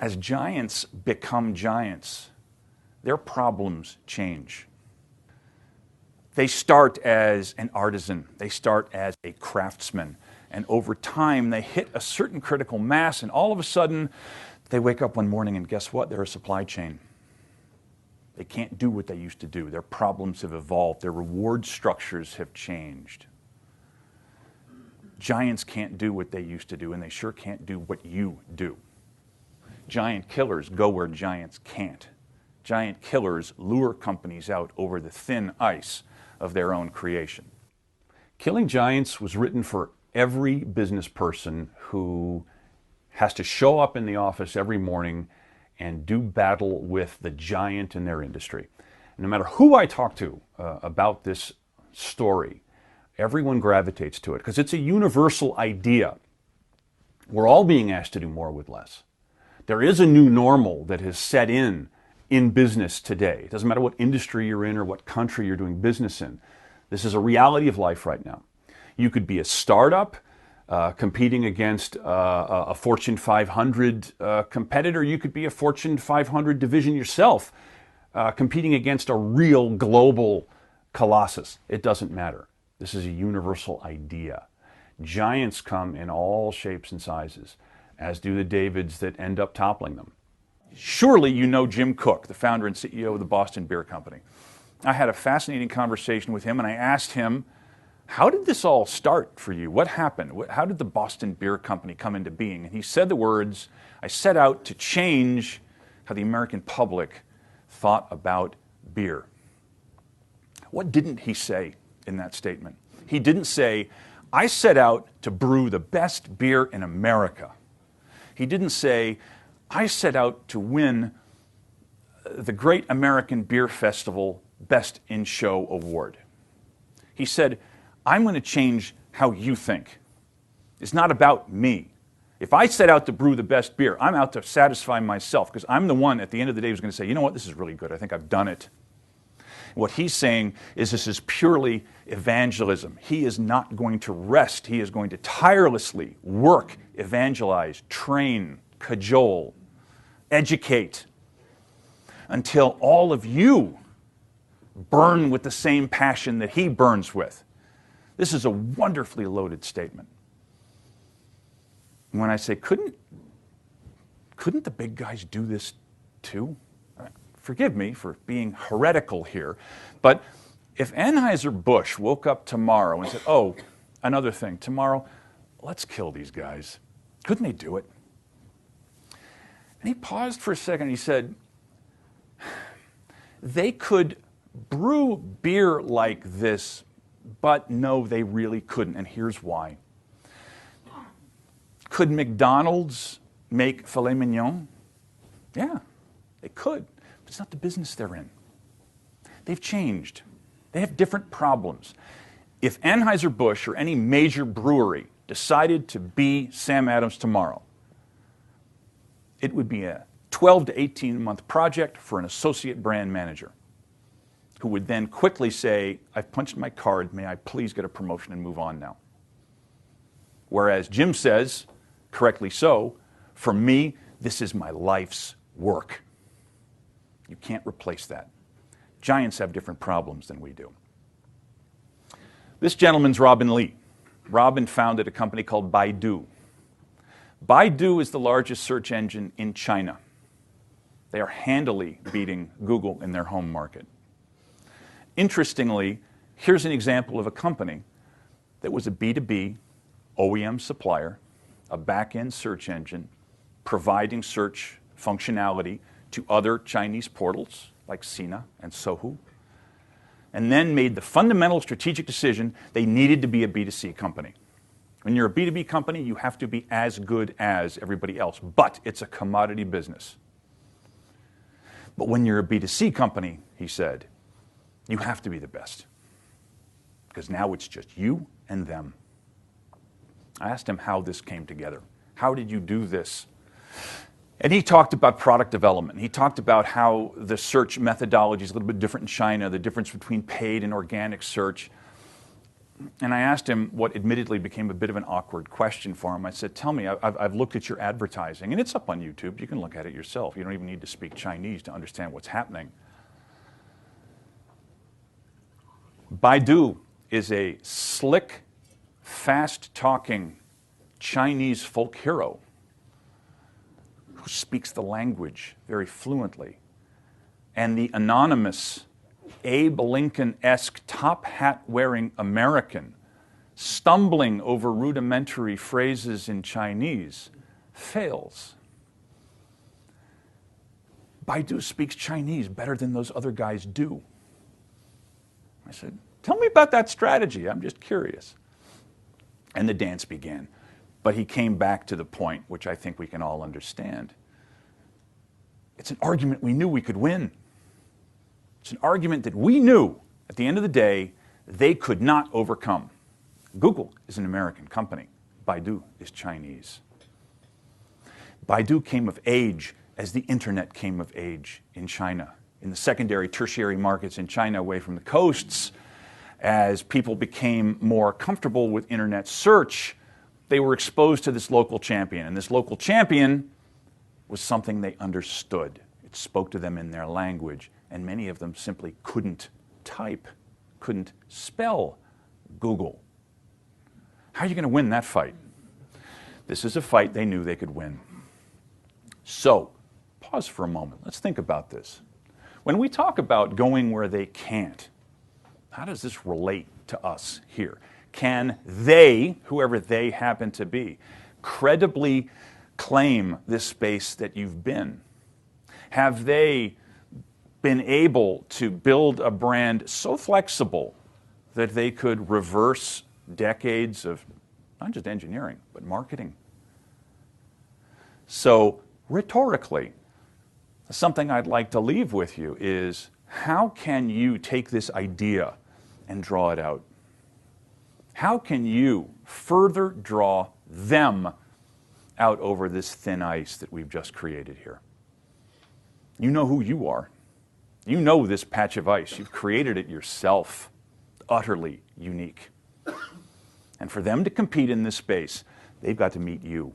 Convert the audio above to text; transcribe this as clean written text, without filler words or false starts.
as giants become giants, their problems change. They start as an artisan. They start as a craftsman. And over time, they hit a certain critical mass, and all of a sudden, they wake up one morning and guess what? They're a supply chain. They can't do what they used to do. Their problems have evolved. Their reward structures have changed. Giants can't do what they used to do, and they sure can't do what you do. Giant killers go where giants can't. Giant killers lure companies out over the thin ice of their own creation. Killing Giants was written for every business person who has to show up in the office every morning and do battle with the giant in their industry. No matter who I talk to about this story, everyone gravitates to it because it's a universal idea. We're all being asked to do more with less. There is a new normal that has set in business today. It doesn't matter what industry you're in or what country you're doing business in. This is a reality of life right now. You could be a startup competing against a Fortune 500 competitor. You could be a Fortune 500 division yourself competing against a real global colossus. It doesn't matter. This is a universal idea. Giants come in all shapes and sizes, as do the Davids that end up toppling them. Surely you know Jim Koch, the founder and CEO of the Boston Beer Company. I had a fascinating conversation with him, and I asked him, how did this all start for you? What happened? How did the Boston Beer Company come into being? And he said the words, I set out to change how the American public thought about beer. What didn't he say in that statement? He didn't say, I set out to brew the best beer in America. He didn't say, I set out to win the Great American Beer Festival Best in Show Award. He said, I'm going to change how you think. It's not about me. If I set out to brew the best beer, I'm out to satisfy myself because I'm the one at the end of the day who's going to say, you know what, this is really good. I think I've done it. What he's saying is this is purely evangelism. He is not going to rest. He is going to tirelessly work, evangelize, train, cajole, educate until all of you burn with the same passion that he burns with. This is a wonderfully loaded statement. When I say, couldn't the big guys do this too? Forgive me for being heretical here, but if Anheuser-Busch woke up tomorrow and said, oh, another thing, tomorrow, let's kill these guys. Couldn't they do it? And he paused for a second and he said, they could brew beer like this, but no, they really couldn't, and here's why. Could McDonald's make filet mignon? Yeah, they could, but it's not the business they're in. They've changed. They have different problems. If Anheuser-Busch or any major brewery decided to be Sam Adams tomorrow, it would be a 12 to 18-month project for an associate brand manager who would then quickly say, I've punched my card, may I please get a promotion and move on now? Whereas Jim says, correctly so, for me, this is my life's work. You can't replace that. Giants have different problems than we do. This gentleman's Robin Li. Robin founded a company called Baidu. Baidu is the largest search engine in China. They are handily beating Google in their home market. Interestingly, here's an example of a company that was a B2B OEM supplier, a back-end search engine, providing search functionality to other Chinese portals like Sina and Sohu, and then made the fundamental strategic decision they needed to be a B2C company. When you're a B2B company, you have to be as good as everybody else, but it's a commodity business. But when you're a B2C company, he said, you have to be the best, because now it's just you and them. I asked him how this came together. How did you do this? And he talked about product development. He talked about how the search methodology is a little bit different in China, the difference between paid and organic search. And I asked him what admittedly became a bit of an awkward question for him. I said, tell me, I've looked at your advertising, and it's up on YouTube. You can look at it yourself. You don't even need to speak Chinese to understand what's happening. Baidu is a slick, fast-talking Chinese folk hero who speaks the language very fluently. And the anonymous Abe Lincoln-esque top hat-wearing American stumbling over rudimentary phrases in Chinese fails. Baidu speaks Chinese better than those other guys do. I said, tell me about that strategy. I'm just curious. And the dance began. But he came back to the point, which I think we can all understand. It's an argument we knew we could win. It's an argument that we knew, at the end of the day, they could not overcome. Google is an American company. Baidu is Chinese. Baidu came of age as the internet came of age in China. In the secondary, tertiary markets in China away from the coasts, as people became more comfortable with internet search, they were exposed to this local champion. And this local champion was something they understood. It spoke to them in their language. And many of them simply couldn't type, couldn't spell Google. How are you going to win that fight? This is a fight they knew they could win. So, pause for a moment. Let's think about this. When we talk about going where they can't, how does this relate to us here? Can they, whoever they happen to be, credibly claim this space that you've been? Have they been able to build a brand so flexible that they could reverse decades of not just engineering, but marketing? So, rhetorically, something I'd like to leave with you is, how can you take this idea and draw it out? How can you further draw them out over this thin ice that we've just created here? You know who you are. You know this patch of ice. You've created it yourself. Utterly unique. And for them to compete in this space, they've got to meet you.